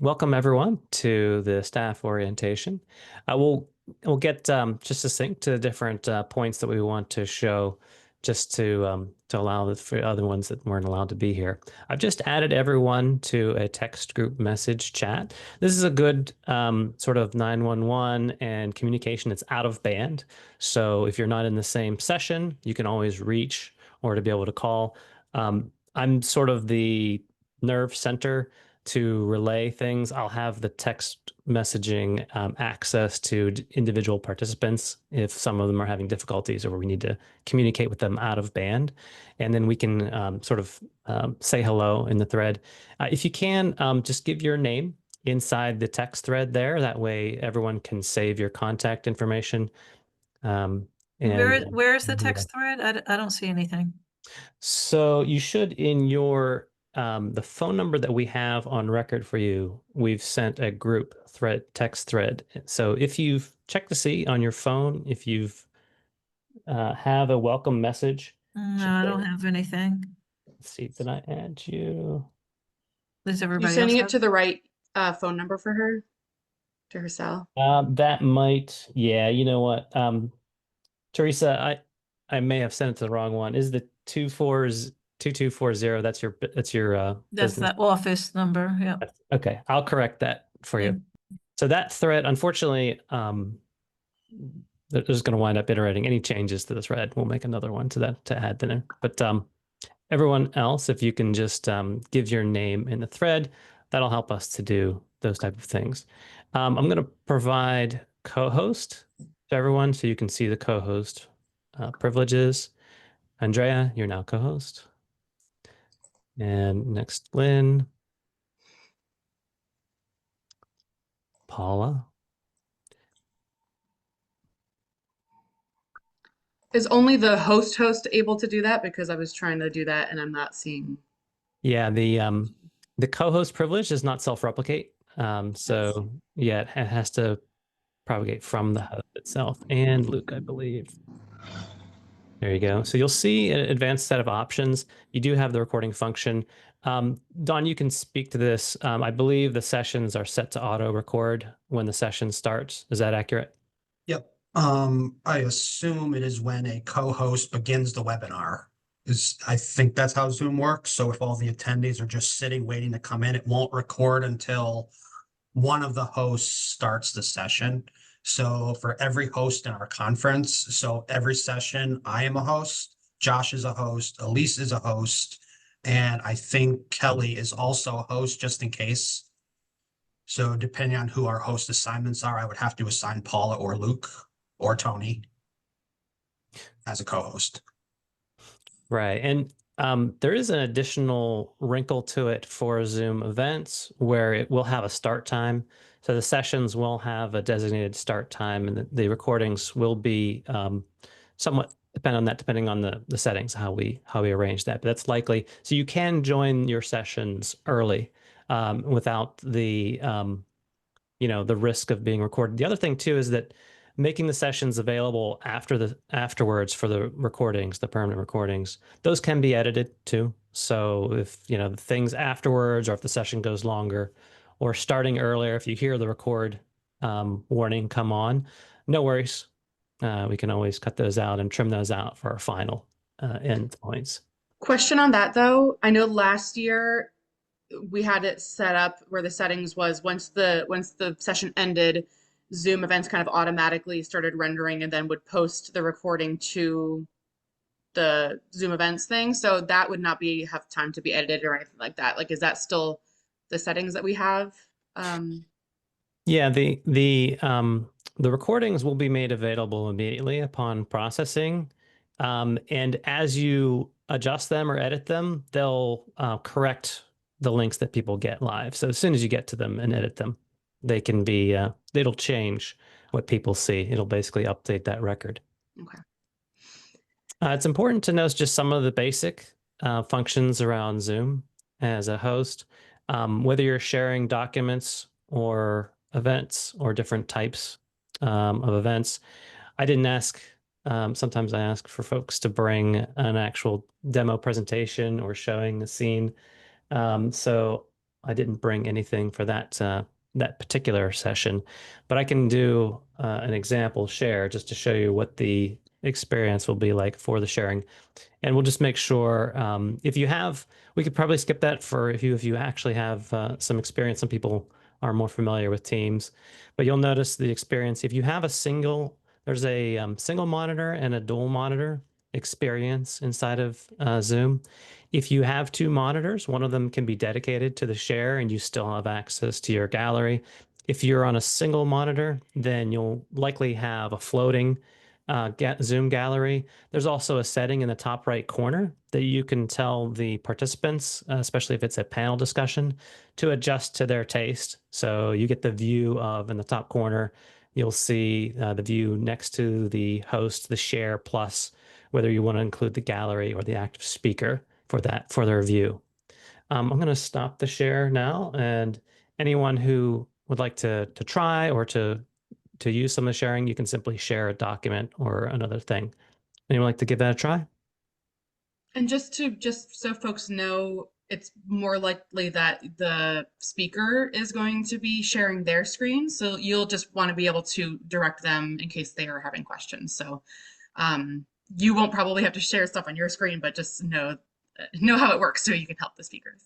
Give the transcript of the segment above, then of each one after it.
Welcome everyone to the staff orientation. We'll get just succinct to the different points that we want to show, just to allow for other ones that weren't allowed to be here. I've just added everyone to a text group message chat. This is a good sort of 911 and communication that's out of band. So if you're not in the same session, you can always reach or to be able to call. I'm sort of the nerve center to relay things. I'll have the text messaging access to individual participants if some of them are having difficulties or we need to communicate with them out of band. And then we can sort of say hello in the thread. If you can, just give your name inside the text thread there. That way everyone can save your contact information. Um, and Where's the text thread? I don't see anything. So you should in your the phone number that we have on record for you, we've sent a group thread text thread. So if you've checked to see on your phone, if you've have a welcome message, No, should I don't there. have anything. Let's see, did I add you? Does You everybody else sending it have? to the right phone number for her, to her cell? That might, yeah, you know what? Teresa, I may have sent it to the wrong one. Is the 2240, that's your That's business. the office number. Yeah. Okay, I'll correct that for you. So that thread, unfortunately, they're just going to wind up iterating any changes to the thread. We'll make another one to that to add in there. But everyone else, if you can just give your name in the thread, that'll help us to do those type of things. I'm going to provide co-host to everyone so you can see the co-host privileges. Andrea, you're now co-host. And next, Lynn. Paula. Is only the host able to do that? Because I was trying to do that and I'm not seeing. Yeah, the co-host privilege does not self-replicate. So yeah, it has to propagate from the host itself. And Luke, I believe. There you go. So you'll see an advanced set of options. You do have the recording function. Don, you can speak to this. I believe the sessions are set to auto record when the session starts. Is that accurate? Yep. I assume it is when a co-host begins the webinar. I think that's how Zoom works. So if all the attendees are just sitting waiting to come in, it won't record until one of the hosts starts the session. So for every host in our conference, so every session, I am a host, Josh is a host, Elise is a host, and I think Kelly is also a host just in case. So depending on who our host assignments are, I would have to assign Paula or Luke or Tony as a co-host. Right. And there is an additional wrinkle to it for Zoom events where it will have a start time. So the sessions will have a designated start time, and the recordings will be somewhat depending on the settings, how we arrange that. But that's likely. So you can join your sessions early without the the risk of being recorded. The other thing too is that making the sessions available afterwards for the recordings, the permanent recordings, those can be edited too. So if the things afterwards, or if the session goes longer, or starting earlier, if you hear the record warning come on, no worries. We can always cut those out and trim those out for our final end points. Question on that though. I know last year we had it set up where the settings was once the session ended, Zoom events kind of automatically started rendering and then would post the recording to the Zoom events thing. So that would not have time to be edited or anything like that. Like, is that still the settings that we have? Yeah, the recordings will be made available immediately upon processing. And as you adjust them or edit them, they'll correct the links that people get live. So as soon as you get to them and edit them, they can be, it'll change what people see. It'll basically update that record. Okay. It's important to know just some of the basic functions around Zoom as a host, whether you're sharing documents or events or different types of events. I didn't ask. Sometimes I ask for folks to bring an actual demo presentation or showing the scene. So I didn't bring anything for that that particular session, but I can do an example share just to show you what the experience will be like for the sharing. And we'll just make sure if you have, we could probably skip that for if you actually have some experience. Some people are more familiar with Teams, but you'll notice the experience. If you have a there's a single monitor and a dual monitor experience inside of Zoom. If you have two monitors, one of them can be dedicated to the share and you still have access to your gallery. If you're on a single monitor, then you'll likely have a floating Zoom gallery. There's also a setting in the top right corner that you can tell the participants, especially if it's a panel discussion, to adjust to their taste. So you get the view of, in the top corner, you'll see the view next to the host, the share plus, whether you want to include the gallery or the active speaker for their view. I'm going to stop the share now, and anyone who would like to try or to use some of the sharing, you can simply share a document or another thing. Anyone like to give that a try? And just so folks know, it's more likely that the speaker is going to be sharing their screen. So you'll just want to be able to direct them in case they are having questions. So you won't probably have to share stuff on your screen, but just know how it works so you can help the speakers.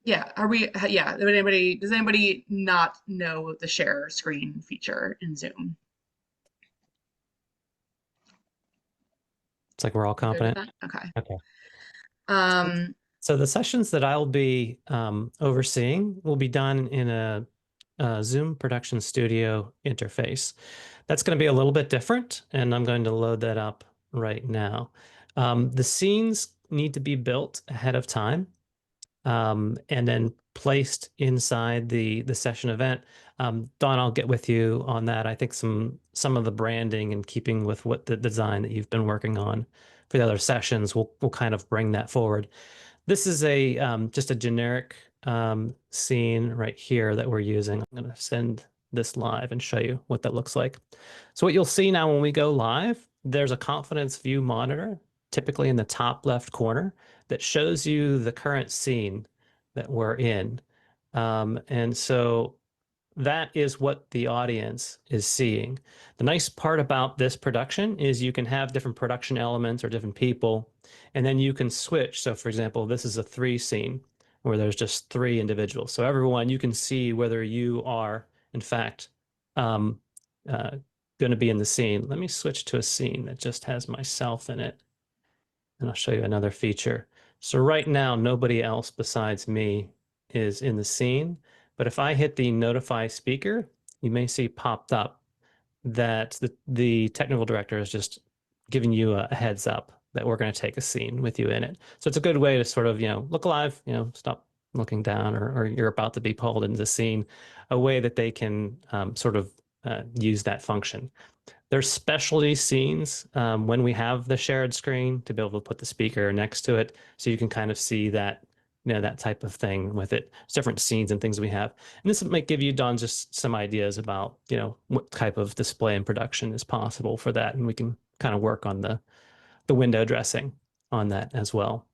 Yeah, does anybody not know the share screen feature in Zoom? It's like we're all competent. Okay. Okay. So the sessions that I'll be overseeing will be done in a Zoom Production Studio interface. That's going to be a little bit different, and I'm going to load that up right now. The scenes need to be built ahead of time and then placed inside the session event. Dawn, I'll get with you on that. I think some of the branding and keeping with what the design that you've been working on for the other sessions will kind of bring that forward. This is a just a generic scene right here that we're using. I'm going to send this live and show you what that looks like. So what you'll see now when we go live, there's a confidence view monitor, typically in the top left corner, that shows you the current scene that we're in. And so that is what the audience is seeing. The nice part about this production is you can have different production elements or different people, and then you can switch. So for example, this is a 3 scene where there's just 3 individuals. So everyone, you can see whether you are, in fact, going to be in the scene. Let me switch to a scene that just has myself in it, and I'll show you another feature. So right now, nobody else besides me is in the scene. But if I hit the notify speaker, you may see popped up that the technical director is just giving you a heads up that we're going to take a scene with you in it. So it's a good way to sort of, look alive, stop looking down, or you're about to be pulled into the scene, a way that they can sort of use that function. There's specialty scenes when we have the shared screen to be able to put the speaker next to it, so you can kind of see that, that type of thing with it. It's different scenes and things we have. And this might give you, Don, just some ideas about, what type of display and production is possible for that. And we can kind of work on the window dressing on that as well.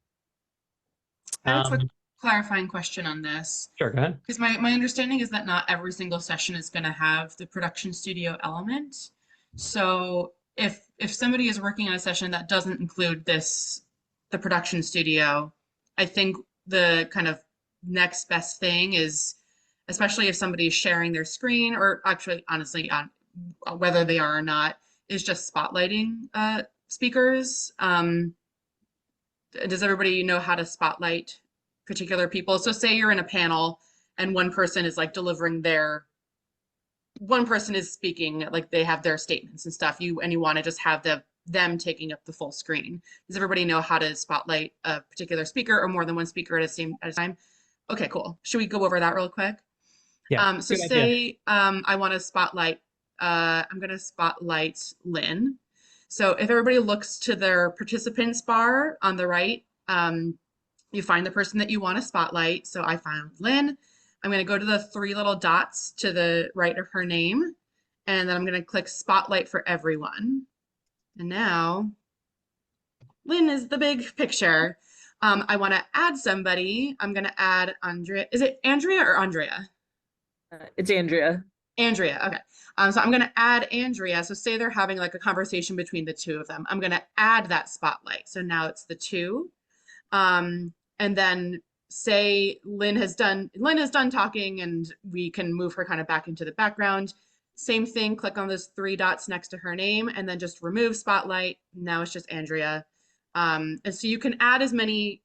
I have a quick clarifying question on this. Sure, go ahead. Because my understanding is that not every single session is going to have the production studio element. So if somebody is working on a session that doesn't include the production studio, I think the kind of next best thing is, especially if somebody is sharing their screen, or actually, honestly, whether they are or not, is just spotlighting speakers. Does everybody know how to spotlight particular people? So say you're in a panel and one person is like delivering one person is speaking, like they have their statements and stuff, and you want to just have them taking up the full screen. Does everybody know how to spotlight a particular speaker or more than one speaker at a time? Okay, cool. Should we go over that real quick? Yeah. So say I want to spotlight, I'm going to spotlight Lynn. So if everybody looks to their participants bar on the right, you find the person that you want to spotlight. So I found Lynn. I'm going to go to the 3 little dots to the right of her name, and then I'm going to click spotlight for everyone. And now Lynn is the big picture. I want to add somebody. I'm going to add Andrea. Is it Andrea or Andrea? It's Andrea. Andrea. Okay. So I'm going to add Andrea. So say they're having like a conversation between the two of them. I'm going to add that spotlight. So now it's the two. And then say Lynn has done talking and we can move her kind of back into the background. Same thing, click on those three dots next to her name and then just remove spotlight. Now it's just Andrea. And so you can add as many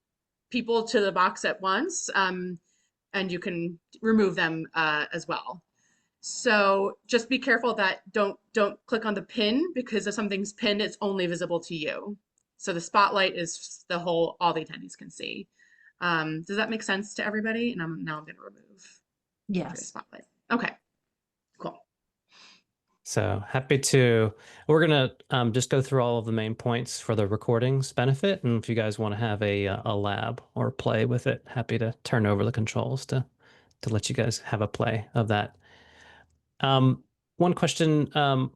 people to the box at once, and you can remove them as well. So just be careful that don't click on the pin, because if something's pinned, it's only visible to you. So the spotlight is all the attendees can see. Does that make sense to everybody? And now I'm going to remove the Yes. spotlight. Okay, cool. So we're going to just go through all of the main points for the recordings benefit. And if you guys want to have a lab or play with it, happy to turn over the controls to let you guys have a play of that. One question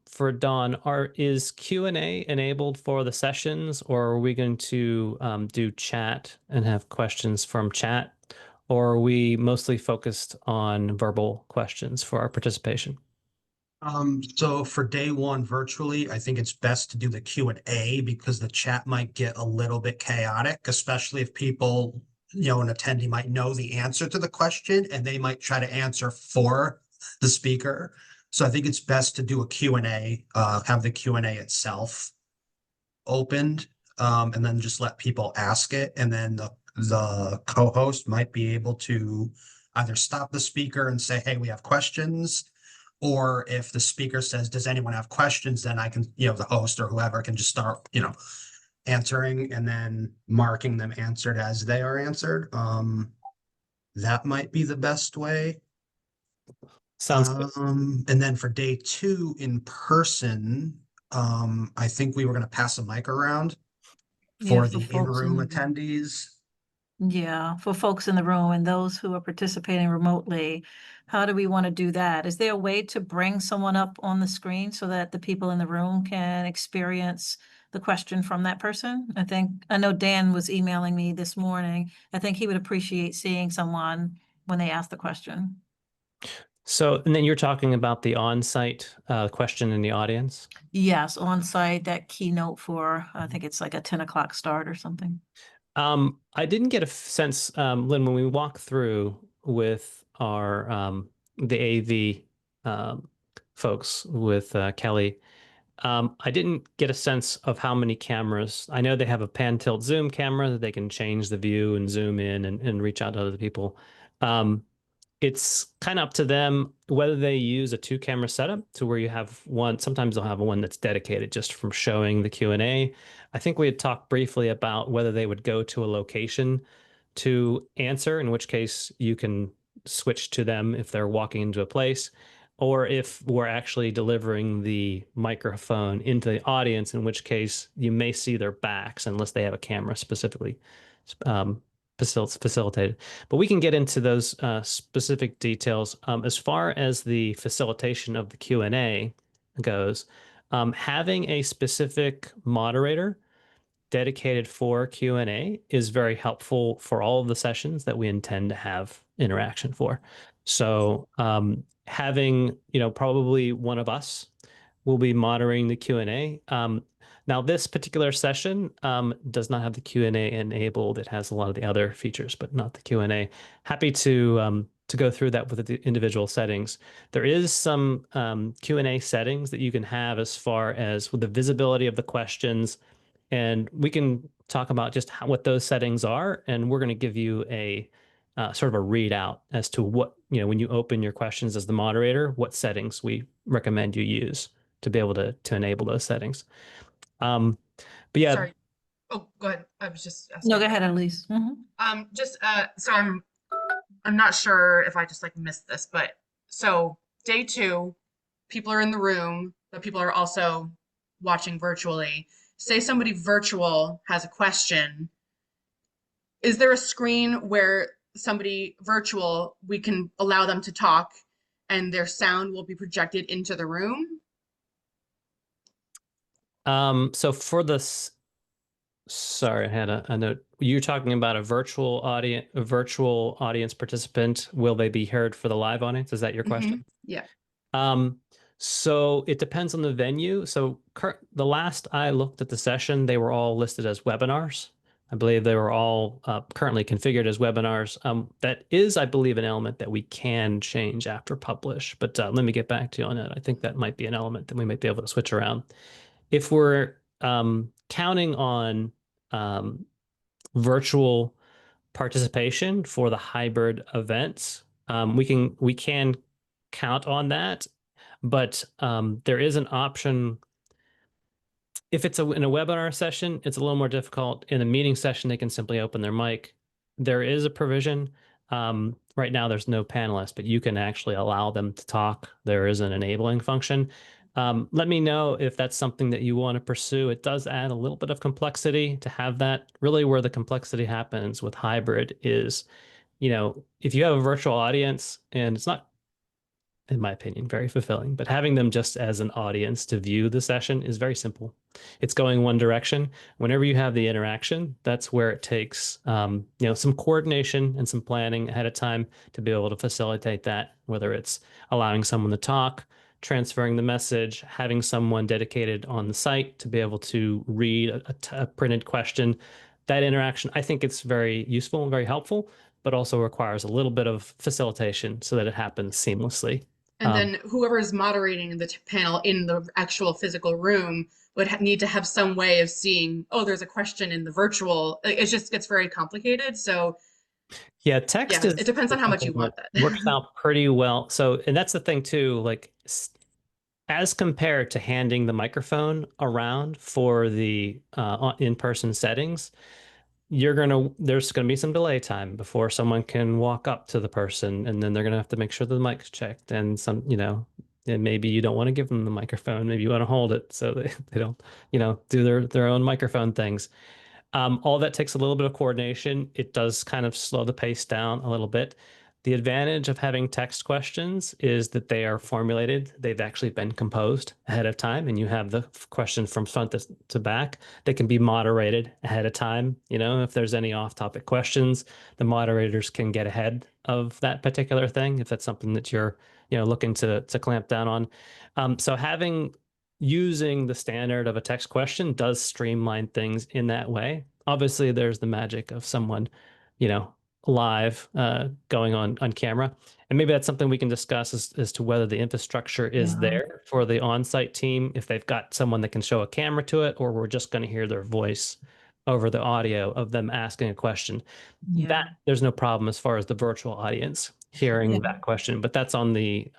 for Dawn, is Q&A enabled for the sessions, or are we going to do chat and have questions from chat, or are we mostly focused on verbal questions for our participation? So for day one virtually, I think it's best to do the Q&A because the chat might get a little bit chaotic, especially if people, an attendee might know the answer to the question and they might try to answer for the speaker. So I think it's best to do a Q&A, have the Q&A itself opened, and then just let people ask it. And then the co-host might be able to either stop the speaker and say, hey, we have questions. Or if the speaker says, does anyone have questions? Then I can, the host or whoever can just start, answering and then marking them answered as they are answered. That might be the best way. Sounds good. And then for day two in person, I think we were going to pass a mic around Yeah, for for the folks in-room in the room. attendees. Yeah, for folks in the room and those who are participating remotely, how do we want to do that? Is there a way to bring someone up on the screen so that the people in the room can experience the question from that person? I know Dan was emailing me this morning. I think he would appreciate seeing someone when they ask the question. So, and then you're talking about the on-site question in the audience? Yes, on site, that keynote for, I think it's like a 10 o'clock start or something. I didn't get a sense, Lynn, when we walk through with our the AV folks with Kelly, I didn't get a sense of how many cameras. I know they have a pan tilt zoom camera that they can change the view and zoom in and reach out to other people. It's kind of up to them whether they use a two-camera setup to where you have one. Sometimes they'll have one that's dedicated just from showing the Q&A. I think we had talked briefly about whether they would go to a location to answer, in which case you can switch to them if they're walking into a place, or if we're actually delivering the microphone into the audience, in which case you may see their backs unless they have a camera specifically facilitated. But we can get into those specific details. As far as the facilitation of the Q&A goes, having a specific moderator dedicated for Q&A is very helpful for all of the sessions that we intend to have interaction for. So having, probably one of us will be moderating the Q&A. Now, this particular session does not have the Q&A enabled. It has a lot of the other features, but not the Q&A. Happy to go through that with the individual settings. There is some Q&A settings that you can have as far as with the visibility of the questions, and we can talk about just what those settings are, and we're going to give you a sort of a readout as to what, when you open your questions as the moderator, what settings we recommend you use to be able to enable those settings. But yeah. Sorry. Oh, go ahead. I was just asking. No, go ahead, Elise. So I'm not sure if I just like missed this, but so day two, people are in the room, but people are also watching virtually. Say somebody virtual has a question. Is there a screen where somebody virtual, we can allow them to talk and their sound will be projected into the room? So for this, Sorry, I had a note. You're talking about a virtual audience participant. Will they be heard for the live audience? Is that your question? Yeah. Um, so it depends on the venue. So the last I looked at the session, they were all listed as webinars. I believe they were all currently configured as webinars. That is, I believe, an element that we can change after publish. But let me get back to you on that. I think that might be an element that we might be able to switch around. If we're counting on um, virtual participation for the hybrid events, we can count on that, but there is an option. If it's in a webinar session, it's a little more difficult. In a meeting session, they can simply open their mic. There is a provision. Right now, there's no panelist, but you can actually allow them to talk. There is an enabling function. Let me know if that's something that you want to pursue. It does add a little bit of complexity to have that. Really, where the complexity happens with hybrid is, if you have a virtual audience and it's not, in my opinion, very fulfilling. But having them just as an audience to view the session is very simple. It's going one direction. Whenever you have the interaction, that's where it takes some coordination and some planning ahead of time to be able to facilitate that, whether it's allowing someone to talk, transferring the message, having someone dedicated on the site to be able to read a printed question. That interaction, I think it's very useful and very helpful, but also requires a little bit of facilitation so that it happens seamlessly. And then whoever is moderating the panel in the actual physical room would need to have some way of seeing, oh, there's a question in the virtual. It just gets very complicated. So yeah, text yeah, is it depends on how much you want that. works out pretty well. So, and that's the thing too, like as compared to handing the microphone around for the in-person settings, there's gonna be some delay time before someone can walk up to the person, and then they're gonna have to make sure the mic's checked, and and maybe you don't want to give them the microphone, maybe you want to hold it so they don't, do their own microphone things. All that takes a little bit of coordination. It does kind of slow the pace down a little bit. The advantage of having text questions is that they are formulated. They've actually been composed ahead of time, and you have the question from front to back. They can be moderated ahead of time. If there's any off-topic questions, the moderators can get ahead of that particular thing if that's something that you're, looking to clamp down on. So using the standard of a text question does streamline things in that way. Obviously, there's the magic of someone, live going on camera. And maybe that's something we can discuss as to whether the infrastructure is there for the on-site team, if they've got someone that can show a camera to it, or we're just going to hear their voice over the audio of them asking a question. That there's no problem as far as the virtual audience hearing that question, but that's on the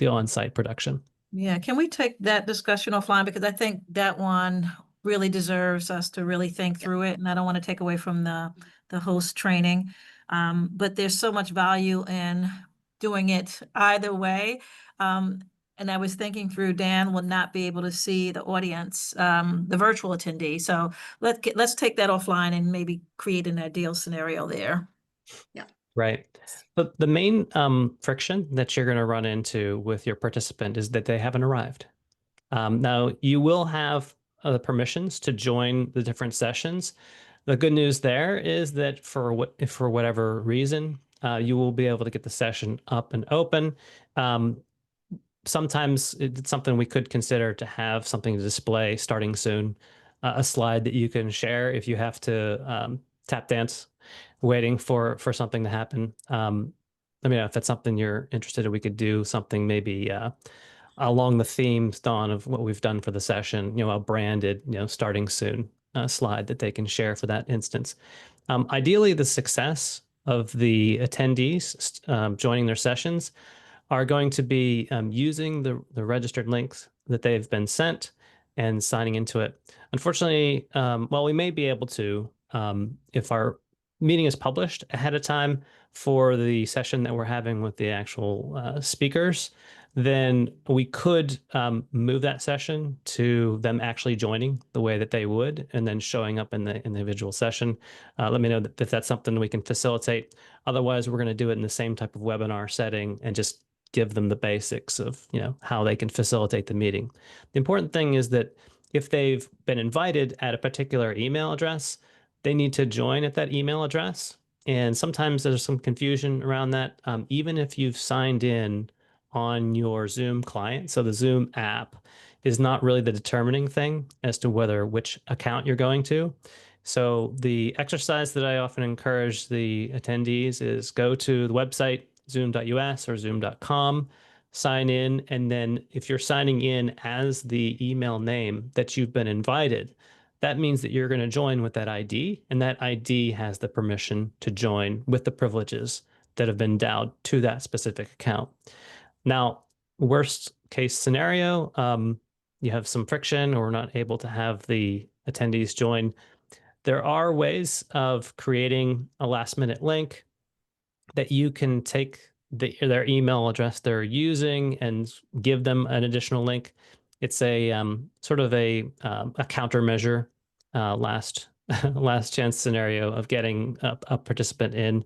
on-site production. Yeah, can we take that discussion offline? Because I think that one really deserves us to really think through it, and I don't want to take away from the host training. But there's so much value in doing it either way. And I was thinking through, Dan will not be able to see the audience, the virtual attendee. So let's take that offline and maybe create an ideal scenario there. Yeah. Right. But the main friction that you're going to run into with your participant is that they haven't arrived. Now, you will have the permissions to join the different sessions. The good news there is that for whatever reason, you will be able to get the session up and open. Sometimes it's something we could consider to have something to display starting soon, a slide that you can share if you have to tap dance waiting for something to happen. Let me know if that's something you're interested in. We could do something maybe along the themes, Dawn, of what we've done for the session, a branded, starting soon slide that they can share for that instance. Ideally, the success of the attendees joining their sessions are going to be using the registered links that they've been sent and signing into it. Unfortunately, while we may be able to, if our meeting is published ahead of time for the session that we're having with the actual speakers, then we could move that session to them actually joining the way that they would, and then showing up in the individual session. Let me know if that's something we can facilitate. Otherwise, we're going to do it in the same type of webinar setting and just give them the basics of how they can facilitate the meeting. The important thing is that if they've been invited at a particular email address, they need to join at that email address. And sometimes there's some confusion around that. Even if you've signed in on your Zoom client, so the Zoom app is not really the determining thing as to which account you're going to. So the exercise that I often encourage the attendees is go to the website, zoom.us or zoom.com, sign in, and then if you're signing in as the email name that you've been invited, that means that you're going to join with that ID, and that ID has the permission to join with the privileges that have been endowed to that specific account. Now, worst case scenario, you have some friction or not able to have the attendees join. There are ways of creating a last minute link that you can take their email address they're using and give them an additional link. It's a sort of a countermeasure, last last chance scenario of getting a participant in.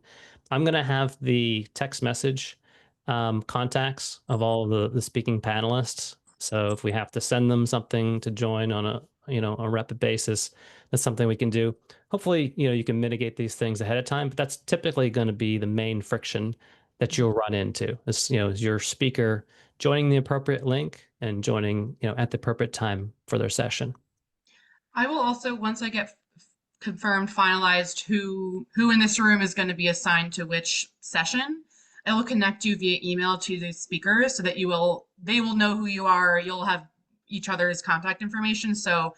I'm going to have the text message contacts of all the speaking panelists. So if we have to send them something to join on a rapid basis, that's something we can do. Hopefully, you can mitigate these things ahead of time, but that's typically going to be the main friction that you'll run into is your speaker joining the appropriate link and joining, at the appropriate time for their session. I will also, once I get confirmed, finalized who in this room is going to be assigned to which session, I will connect you via email to the speakers so that they will know who you are. You'll have each other's contact information. So,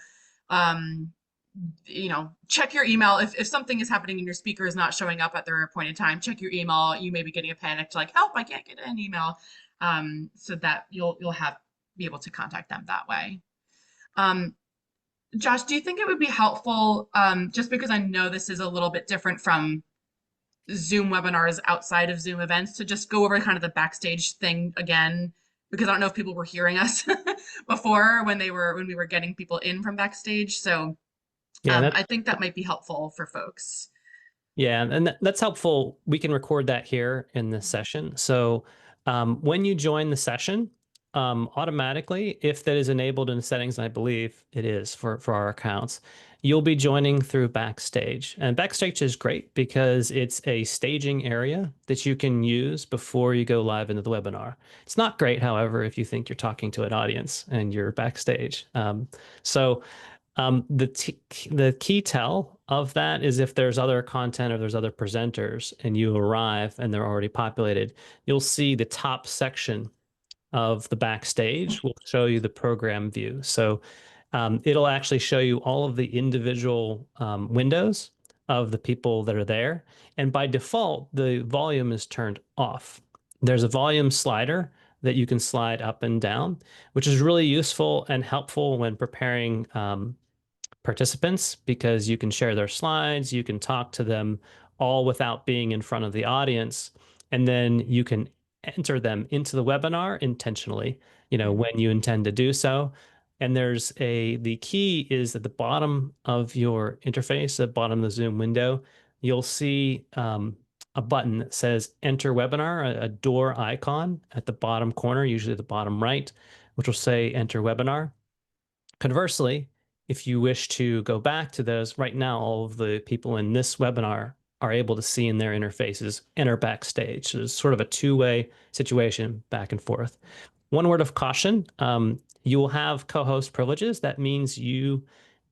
check your email. If something is happening and your speaker is not showing up at their appointed time, check your email. You may be getting a panic like, help, I can't get an email. So that you'll be able to contact them that way. Josh, do you think it would be helpful, just because I know this is a little bit different from Zoom webinars outside of Zoom events, to just go over kind of the backstage thing again? Because I don't know if people were hearing us before when we were getting people in from backstage. So Yeah, I think that might be helpful for folks. yeah, and that's helpful. We can record that here in this session. So when you join the session, automatically, if that is enabled in the settings, and I believe it is for our accounts, you'll be joining through Backstage. And Backstage is great because it's a staging area that you can use before you go live into the webinar. It's not great, however, if you think you're talking to an audience and you're backstage. The key tell of that is if there's other content or there's other presenters and you arrive and they're already populated, you'll see the top section of the backstage will show you the program view. So it'll actually show you all of the individual windows of the people that are there. And by default, the volume is turned off. There's a volume slider that you can slide up and down, which is really useful and helpful when preparing participants, because you can share their slides, you can talk to them all without being in front of the audience, and then you can enter them into the webinar intentionally, when you intend to do so. And the key is at the bottom of your interface, at the bottom of the Zoom window, you'll see a button that says Enter Webinar, a door icon at the bottom corner, usually the bottom right, which will say Enter Webinar. Conversely, if you wish to go back to those, right now, all of the people in this webinar are able to see in their interfaces enter backstage. So there's sort of a two-way situation back and forth. One word of caution, you will have co-host privileges. That means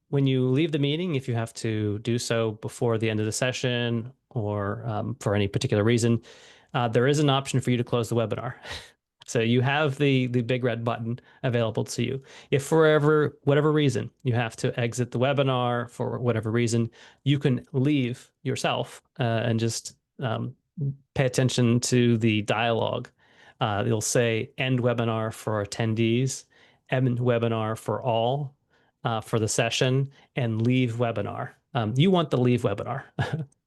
when you leave the meeting, if you have to do so before the end of the session or for any particular reason, there is an option for you to close the webinar. So you have the big red button available to you. If for whatever reason you have to exit the webinar for whatever reason, you can leave yourself and just pay attention to the dialogue. It'll say end webinar for attendees, end webinar for all for the session, and leave webinar. You want the leave webinar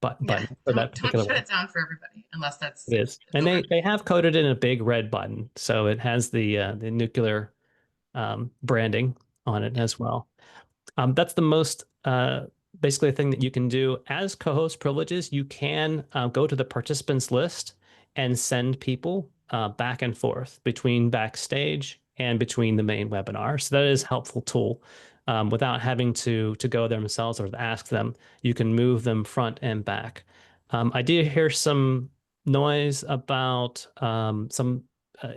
button for that particular Don't shut it down for everybody unless that's it is. And they have coded in a big red button. So it has the nuclear branding on it as well. That's the most basically a thing that you can do. As co-host privileges, you can go to the participants list and send people back and forth between backstage and between the main webinar. So that is a helpful tool without having to go there themselves or to ask them. You can move them front and back. I did hear some noise about some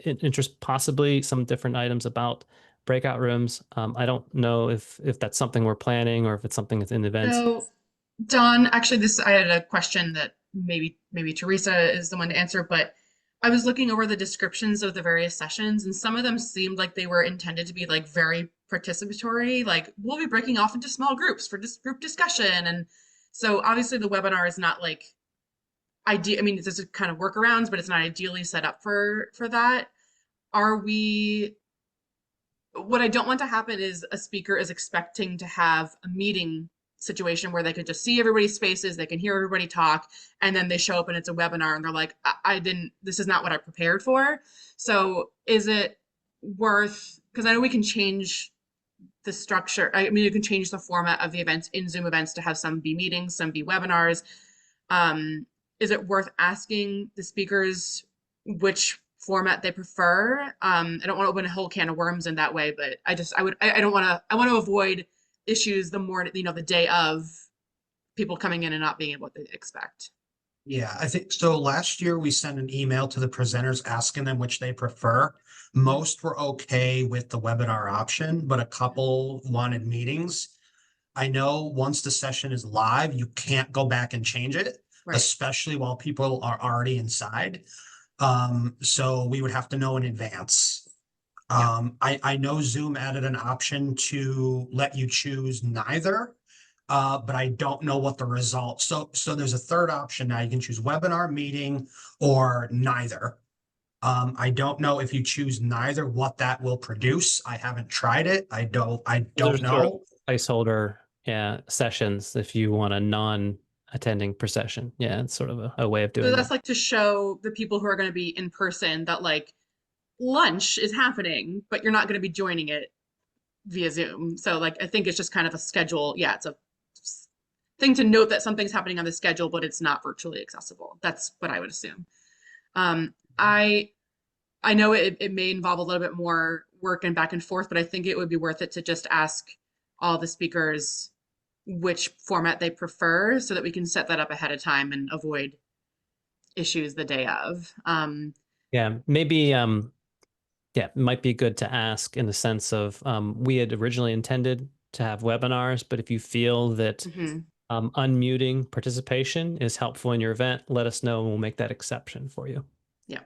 interest, possibly some different items about breakout rooms. I don't know if that's something we're planning or if it's something that's in events. So, Don, actually, I had a question that maybe Teresa is the one to answer, but I was looking over the descriptions of the various sessions, and some of them seemed like they were intended to be like very participatory, like we'll be breaking off into small groups for this group discussion. And so obviously the webinar is not like ideal. I mean, it's just kind of workarounds, but it's not ideally set up for that. Are we What I don't want to happen is a speaker is expecting to have a meeting situation where they could just see everybody's faces, they can hear everybody talk, and then they show up and it's a webinar and they're like, I didn't, this is not what I prepared for. So is it worth, because I know we can change the structure. I mean, you can change the format of the events in Zoom events to have some be meetings, some be webinars. Is it worth asking the speakers which format they prefer? I don't want to open a whole can of worms in that way, but I don't want to, I want to avoid issues the day of people coming in and not being able to expect. Yeah, I think so. Last year we sent an email to the presenters asking them which they prefer. Most were okay with the webinar option, but a couple wanted meetings. I know once the session is live, you can't go back and change it, Right. especially while people are already inside. So we would have to know in advance. I know Zoom added an option to let you choose neither, but I don't know what the result. So there's a third option now. You can choose webinar, meeting, or neither. I don't know if you choose neither what that will produce. I haven't tried it. I don't There's sort of know. placeholder, yeah, sessions if you want a non-attending per session. Yeah, it's sort of a way of So doing that's that. like to show the people who are going to be in person that like lunch is happening, but you're not going to be joining it via Zoom. So like I think it's just kind of a schedule. Yeah, it's a thing to note that something's happening on the schedule, but it's not virtually accessible. That's what I would assume. Um, I I know it may involve a little bit more work and back and forth, but I think it would be worth it to just ask all the speakers which format they prefer so that we can set that up ahead of time and avoid issues the day of. Yeah, maybe yeah, it might be good to ask in the sense of we had originally intended to have webinars, but if you feel that Mhm. unmuting participation is helpful in your event, let us know and we'll make that exception for you. Yeah,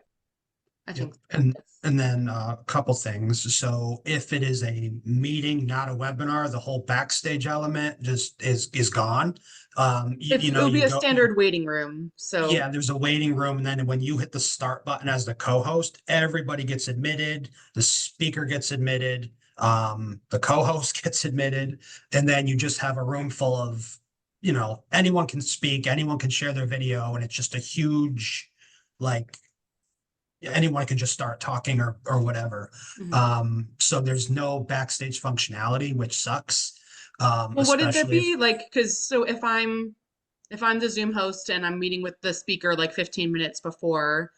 I Yep. think And then a couple things. So if it is a meeting, not a webinar, the whole backstage element just is gone. it'll be You a go, standard waiting room. So yeah, there's a waiting room, and then when you hit the start button as the co-host, everybody gets admitted, the speaker gets admitted, the co-host gets admitted, and then you just have a room full of, anyone can speak, anyone can share their video, and it's just a huge, like, anyone can just start talking or whatever. mhm. So there's no backstage functionality, which sucks. Well, what did that Especially if be like? Because so if I'm the Zoom host and I'm meeting with the speaker like 15 minutes before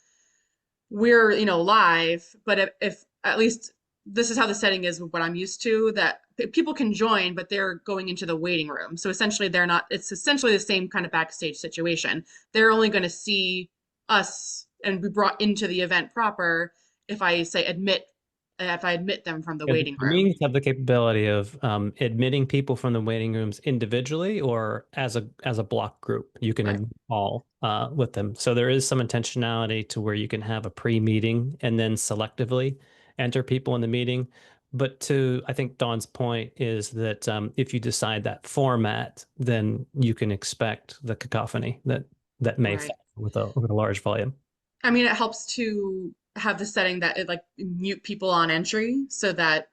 we're live, but if at least this is how the setting is what I'm used to, that people can join, but they're going into the waiting room. So essentially they're not, it's essentially the same kind of backstage situation. They're only going to see us and be brought into the event proper if I say if I admit them from the Yeah, waiting the room. meetings have the capability of admitting people from the waiting rooms individually or as a block group. You can Right. admit all with them. So there is some intentionality to where you can have a pre-meeting and then selectively enter people in the meeting. But I think Dawn's point is that if you decide that format, then you can expect the cacophony that may Right. follow with a large volume. I mean, it helps to have the setting that it like mute people on entry so that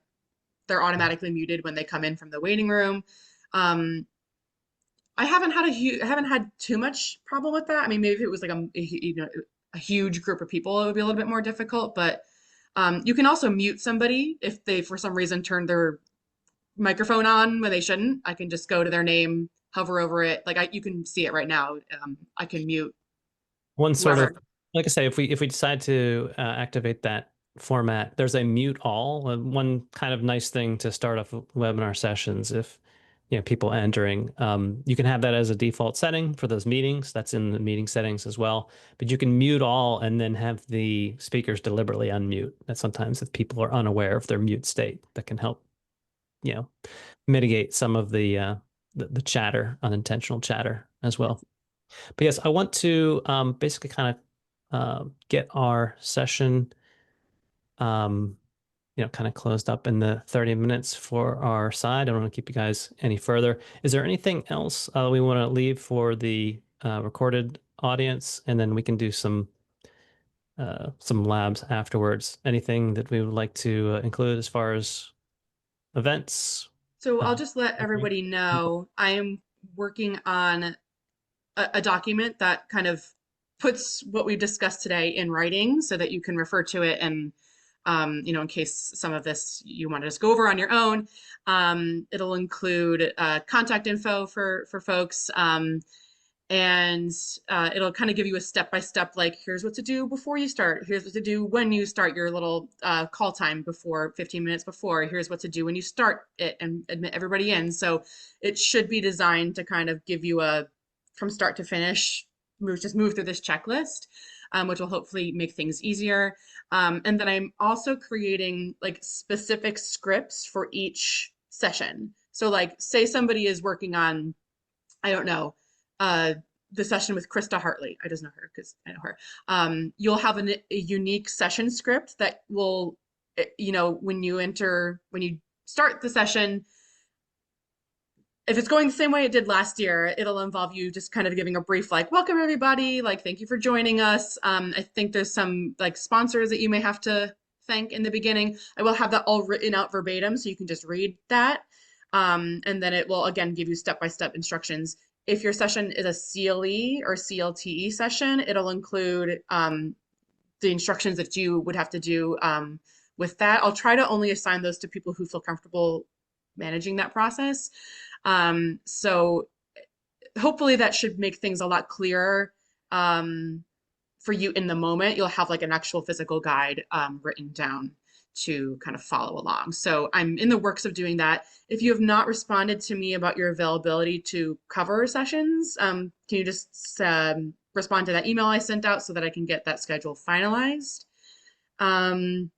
they're automatically muted when they come in from the waiting room. Um, I haven't had too much problem with that. I mean, maybe if it was like a huge group of people, it would be a little bit more difficult. But you can also mute somebody if they for some reason turned their microphone on when they shouldn't. I can just go to their name, hover over it. Like you can see it right now. I can mute One sort of, whoever. like I say, if we decide to activate that format, there's a mute all. One kind of nice thing to start off webinar sessions, if people entering, you can have that as a default setting for those meetings. That's in the meeting settings as well. But you can mute all and then have the speakers deliberately unmute. That sometimes if people are unaware of their mute state, that can help mitigate some of the chatter, unintentional chatter as well. But yes, I want to basically kind of get our session kind of closed up in the 30 minutes for our side. I don't want to keep you guys any further. Is there anything else we want to leave for the recorded audience? And then we can do some labs afterwards. Anything that we would like to include as far as events? So I'll just let everybody know I'm working on a document that kind of puts what we discussed today in writing so that you can refer to it and in case some of this you want to just go over on your own. It'll include contact info for folks, and it'll kind of give you a step-by-step, like, here's what to do before you start, here's what to do when you start your little call time before 15 minutes before, here's what to do when you start it and admit everybody in. So it should be designed to kind of give you a from start to finish, move through this checklist, which will hopefully make things easier. And then I'm also creating like specific scripts for each session. So like, say somebody is working on, I don't know, the session with Krista Hartley. I just know her because I know her. You'll have a unique session script that will, when you start the session, if it's going the same way it did last year, it'll involve you just kind of giving a brief, like, welcome everybody, like, thank you for joining us. I think there's some like sponsors that you may have to thank in the beginning. I will have that all written out verbatim so you can just read that. And then it will again give you step-by-step instructions. If your session is a CLE or CLTE session, it'll include the instructions that you would have to do with that. I'll try to only assign those to people who feel comfortable managing that process. So hopefully that should make things a lot clearer for you in the moment. You'll have like an actual physical guide written down to kind of follow along. So I'm in the works of doing that. If you have not responded to me about your availability to cover sessions, can you just respond to that email I sent out so that I can get that schedule finalized? And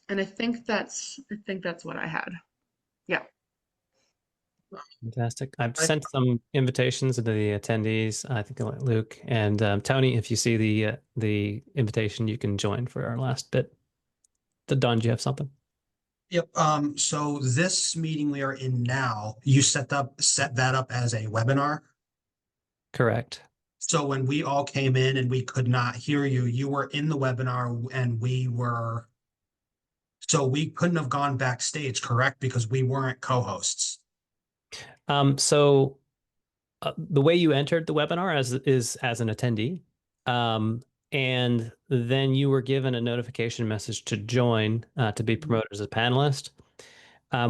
I think that's what I had. Yeah. Fantastic. I've sent some invitations to the attendees. I think Luke and Tony, if you see the invitation, you can join for our last bit. Don, do you have something? Yep. So this meeting we are in now, you set that up as a webinar. Correct. So when we all came in and we could not hear you, you were in the webinar and so we couldn't have gone backstage, correct? Because we weren't co-hosts. So the way you entered the webinar is as an attendee, and then you were given a notification message to join to be promoted as a panelist.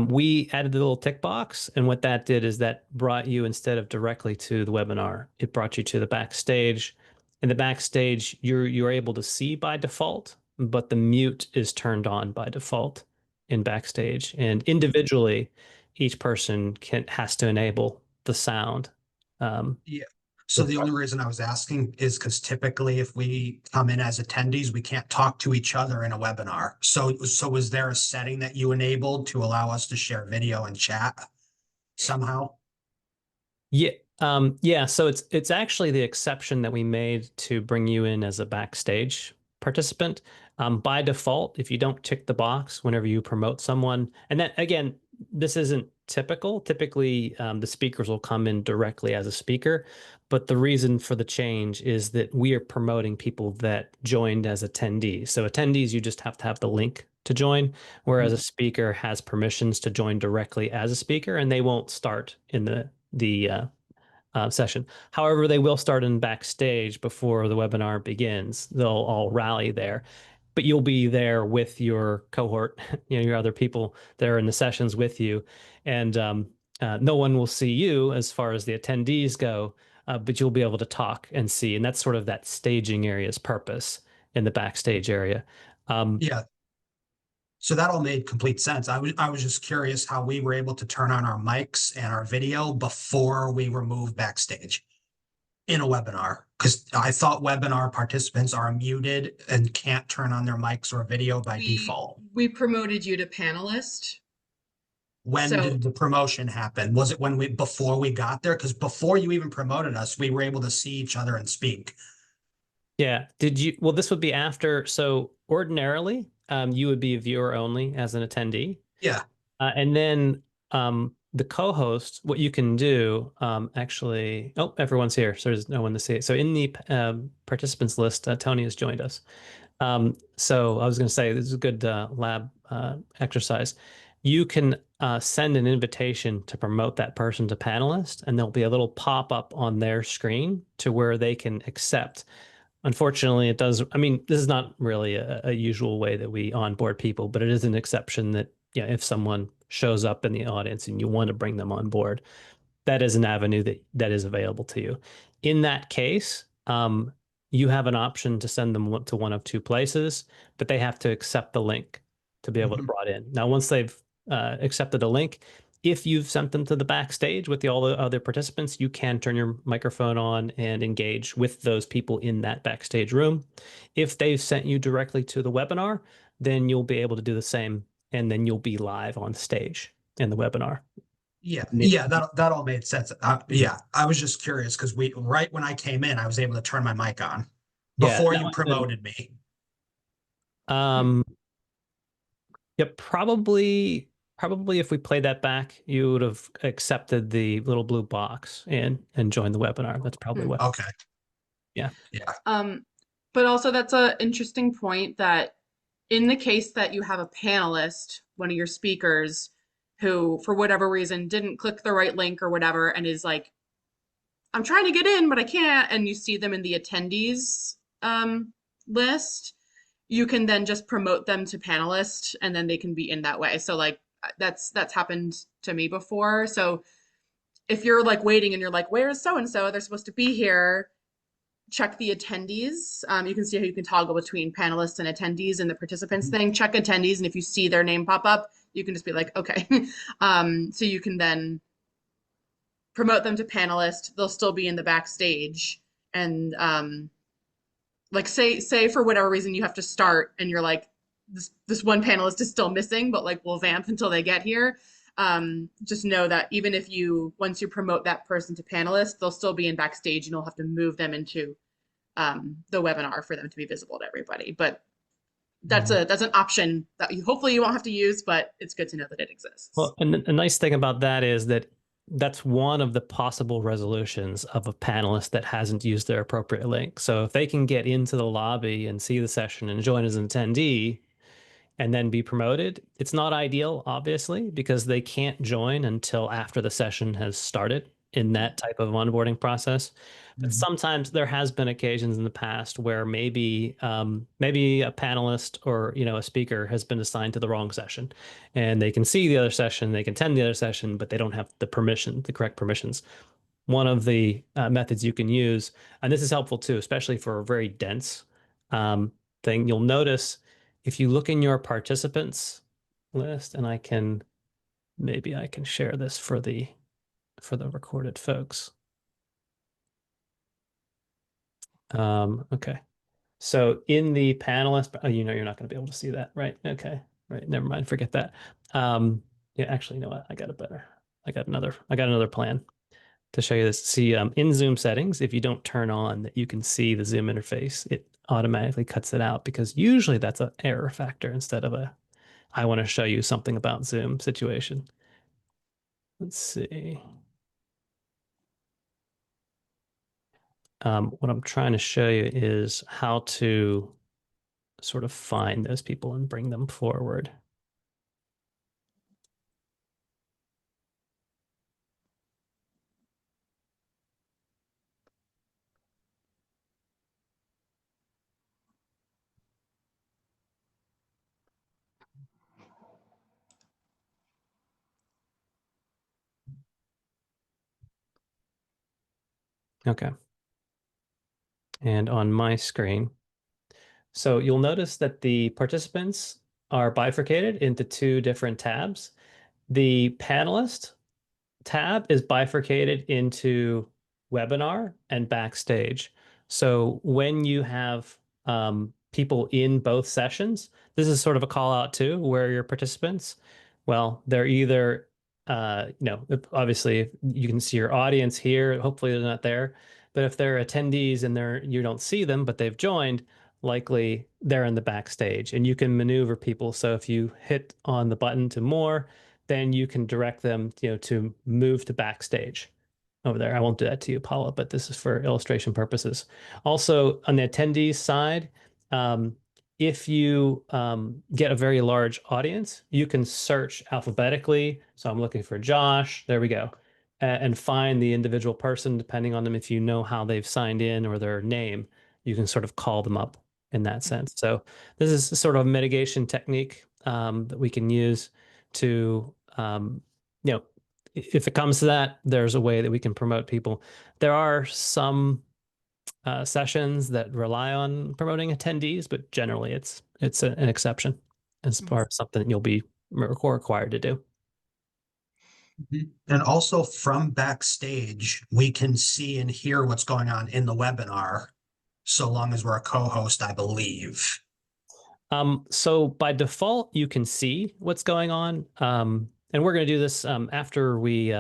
We added the little tick box, and what that did is that brought you, instead of directly to the webinar, it brought you to the backstage. In the backstage, you're able to see by default, but the mute is turned on by default in backstage. And individually, each person has to enable the sound. Yeah. So the only reason I was asking is because typically if we come in as attendees, we can't talk to each other in a webinar. So was there a setting that you enabled to allow us to share video and chat somehow? Yeah. Yeah. So it's actually the exception that we made to bring you in as a backstage participant. By default, if you don't tick the box whenever you promote someone, and then again, this isn't typical. Typically, the speakers will come in directly as a speaker, but the reason for the change is that we are promoting people that joined as attendees. So attendees, you just have to have the link to join, whereas a speaker has permissions to join directly as a speaker, and they won't start in the session. However, they will start in backstage before the webinar begins. They'll all rally there, but you'll be there with your cohort, your other people that are in the sessions with you, and no one will see you as far as the attendees go, but you'll be able to talk and see, and that's sort of that staging area's purpose in the backstage area. Yeah. So that all made complete sense. I was just curious how we were able to turn on our mics and our video before we were moved backstage in a webinar, because I thought webinar participants are muted and can't turn on their mics or video by default. We promoted you to panelist. When So did the promotion happen? Was it before we got there? Because before you even promoted us, we were able to see each other and speak. Yeah. Well, this would be after. So ordinarily, you would be a viewer only as an attendee. Yeah. And then the co-host, what you can do, actually, oh, everyone's here, so there's no one to see it. So in the participants list, Tony has joined us. So I was going to say, this is a good lab exercise. You can send an invitation to promote that person to panelist, and there'll be a little pop-up on their screen to where they can accept. Unfortunately, it does. I mean, this is not really a usual way that we onboard people, but it is an exception that, yeah, if someone shows up in the audience and you want to bring them on board, that is an avenue that is available to you. In that case, you have an option to send them to one of two places, but they have to accept the link to be able to Mhm. brought in. Now, once they've accepted a link, if you've sent them to the backstage with all the other participants, you can turn your microphone on and engage with those people in that backstage room. If they've sent you directly to the webinar, then you'll be able to do the same, and then you'll be live on stage in the webinar. Yeah, Yeah. yeah, that all made sense. Yeah, I was just curious because right when I came in, I was able to turn my mic on Yeah, before no, you promoted me. um, yeah, probably if we played that back, you would have accepted the little blue box and joined the webinar. That's probably Hmm. what. Okay. Yeah. Yeah. but also that's a interesting point that in the case that you have a panelist, one of your speakers, who for whatever reason didn't click the right link or whatever, and is like, I'm trying to get in, but I can't, and you see them in the attendees list, you can then just promote them to panelist and then they can be in that way. So like that's happened to me before. So if you're like waiting and you're like, where's so and so? They're supposed to be here. Check the attendees. You can see how you can toggle between panelists and attendees in the participants thing. Check attendees, and if you see their name pop up, you can just be like, okay. So you can then promote them to panelist. They'll still be in the backstage, and like say for whatever reason you have to start, and you're like, this one panelist is still missing, but like we'll vamp until they get here. Just know that even if once you promote that person to panelist, they'll still be in backstage, and you'll have to move them into the webinar for them to be visible to everybody. But that's an option that hopefully you won't have to use, but it's good to know that it exists. Well, and a nice thing about that is that that's one of the possible resolutions of a panelist that hasn't used their appropriate link. So if they can get into the lobby and see the session and join as an attendee, and then be promoted. It's not ideal, obviously, because they can't join until after the session has started in that type of onboarding process. But sometimes there has been occasions in the past where maybe a panelist or a speaker has been assigned to the wrong session, and they can see the other session, they can attend the other session, but they don't have the correct permissions. One of the methods you can use, and this is helpful too, especially for a very dense thing, you'll notice if you look in your participants list, and maybe I can share this for the recorded folks. Okay. So in the panelist, you're not going to be able to see that, right? Okay. Right. Never mind. Forget that. Yeah, actually, you know what? I got another plan to show you this. See, in Zoom settings, if you don't turn on that you can see the Zoom interface, it automatically cuts it out because usually that's an error factor instead of I want to show you something about Zoom situation. Let's see. What I'm trying to show you is how to sort of find those people and bring them forward. Okay. And on my screen, So you'll notice that the participants are bifurcated into two different tabs. The panelist tab is bifurcated into webinar and backstage. So when you have people in both sessions, this is sort of a call out too, where your participants, well, they're either, obviously you can see your audience here. Hopefully they're not there. But if they're attendees and you don't see them, but they've joined, likely they're in the backstage and you can maneuver people. So if you hit on the button to more, then you can direct them, to move to backstage over there. I won't do that to you, Paula, but this is for illustration purposes. Also, on the attendees side, if you get a very large audience, you can search alphabetically. So I'm looking for Josh. There we go. And find the individual person, depending on them. If you know how they've signed in or their name, you can sort of call them up in that sense. So this is sort of a mitigation technique that we can use to if it comes to that, there's a way that we can promote people. There are some sessions that rely on promoting attendees, but generally it's an exception as far as something you'll be required to do. And also from backstage, we can see and hear what's going on in the webinar, so long as we're a co-host, I believe. So by default, you can see what's going on. And we're going to do this after we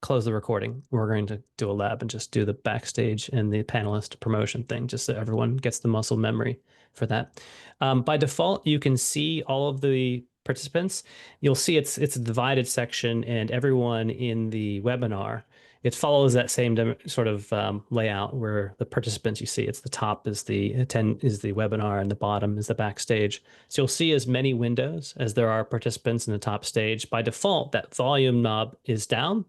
close the recording. We're going to do a lab and just do the backstage and the panelist promotion thing, just so everyone gets the muscle memory for that. By default, you can see all of the participants. You'll see it's a divided section, and everyone in the webinar, it follows that same sort of layout where the participants you see, it's the top is the webinar and the bottom is the backstage. So you'll see as many windows as there are participants in the top stage. By default, that volume knob is down,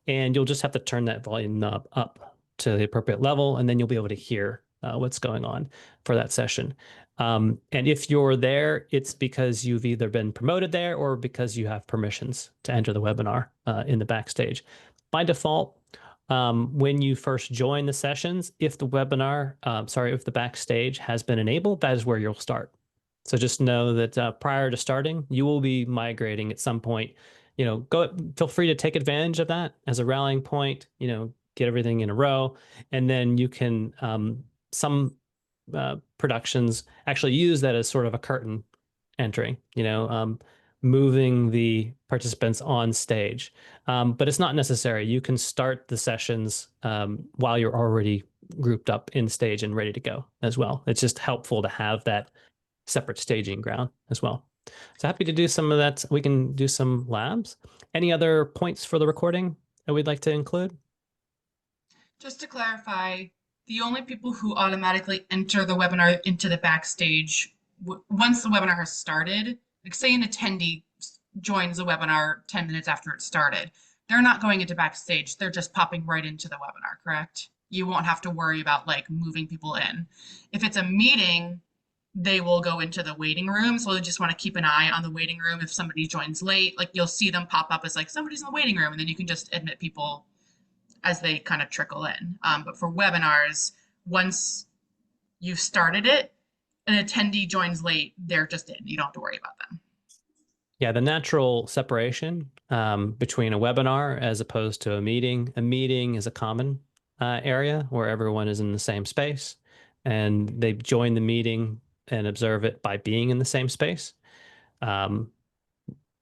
and you'll just have to turn that volume knob up to the appropriate level, and then you'll be able to hear what's going on for that session. And if you're there, it's because you've either been promoted there or because you have permissions to enter the webinar in the backstage. By default, when you first join the sessions, if the if the backstage has been enabled, that is where you'll start. So just know that prior to starting, you will be migrating at some point. Feel free to take advantage of that as a rallying point, get everything in a row. And then you can, some productions actually use that as sort of a curtain entry, moving the participants on stage. But it's not necessary. You can start the sessions while you're already grouped up in stage and ready to go as well. It's just helpful to have that separate staging ground as well. So happy to do some of that. We can do some labs. Any other points for the recording that we'd like to include? Just to clarify, the only people who automatically enter the webinar into the backstage once the webinar has started, like say an attendee joins the webinar 10 minutes after it started, they're not going into backstage, they're just popping right into the webinar, correct? You won't have to worry about like moving people in. If it's a meeting, they will go into the waiting room. So they just want to keep an eye on the waiting room. If somebody joins late, like you'll see them pop up as like somebody's in the waiting room, and then you can just admit people as they kind of trickle in. But for webinars, once you've started it, an attendee joins late, they're just in. You don't have to worry about them. Yeah, the natural separation between a webinar as opposed to a meeting is a common area where everyone is in the same space, and they join the meeting and observe it by being in the same space.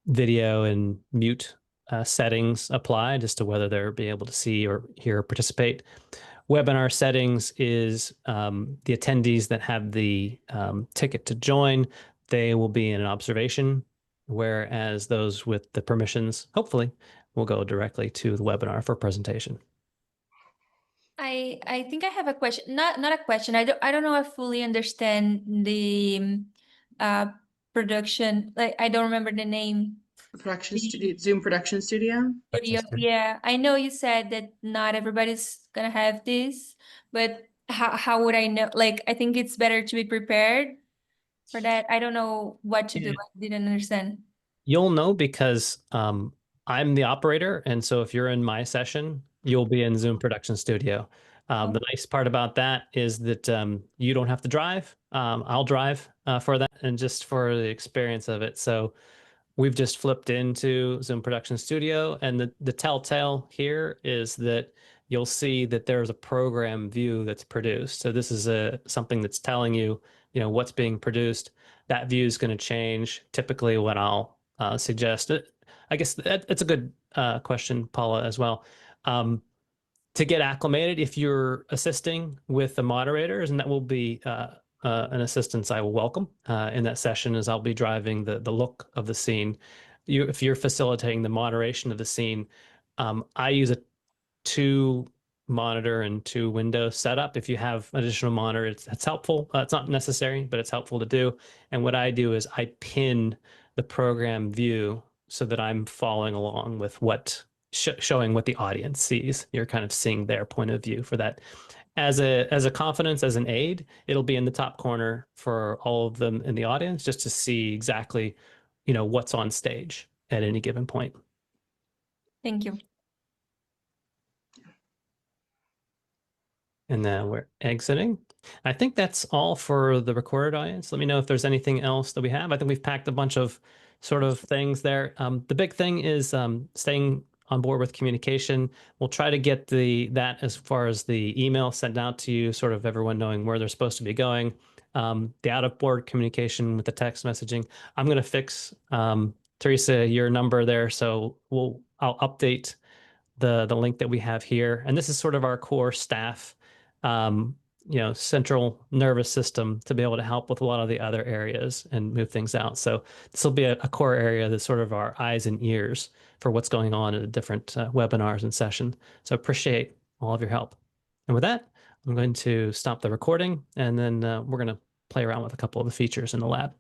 Video and mute settings apply just to whether they're be able to see or hear or participate. Webinar settings is the attendees that have the ticket to join, they will be in an observation, whereas those with the permissions, hopefully, will go directly to the webinar for presentation. I think I have a question. Not a question. I don't know if I fully understand the production. Like I don't remember the name. Production studio, Zoom production studio. Yeah, I know you said that not everybody's gonna have this, but how would I know? Like I think it's better to be prepared for that. I don't know what to do. I didn't understand. You'll know because I'm the operator, and so if you're in my session, you'll be in Zoom Production Studio. The nice part about that is that you don't have to drive. I'll drive for that and just for the experience of it. So we've just flipped into Zoom Production Studio, and the telltale here is that you'll see that there's a program view that's produced. So this is something that's telling you, what's being produced. That view is going to change. Typically, what I'll suggest, I guess it's a good question, Paula, as well. To get acclimated, if you're assisting with the moderators, and that will be an assistance I will welcome in that session, as I'll be driving the look of the scene. If you're facilitating the moderation of the scene, I use a 2 monitor and 2 window setup. If you have additional monitor, it's helpful. It's not necessary, but it's helpful to do. And what I do is I pin the program view so that I'm following along with what showing what the audience sees. You're kind of seeing their point of view for that. As a confidence, as an aid, it'll be in the top corner for all of them in the audience, just to see exactly, what's on stage at any given point. Thank you. And then we're exiting. I think that's all for the recorded audience. Let me know if there's anything else that we have. I think we've packed a bunch of sort of things there. The big thing is staying on board with communication. We'll try to get that as far as the email sent out to you, sort of everyone knowing where they're supposed to be going. The out-of-board communication with the text messaging. I'm going to fix, Teresa, your number there. So I'll update the link that we have here. And this is sort of our core staff, central nervous system to be able to help with a lot of the other areas and move things out. So this will be a core area that's sort of our eyes and ears for what's going on in the different webinars and session. So appreciate all of your help. And with that, I'm going to stop the recording, and then we're going to play around with a couple of the features in the lab.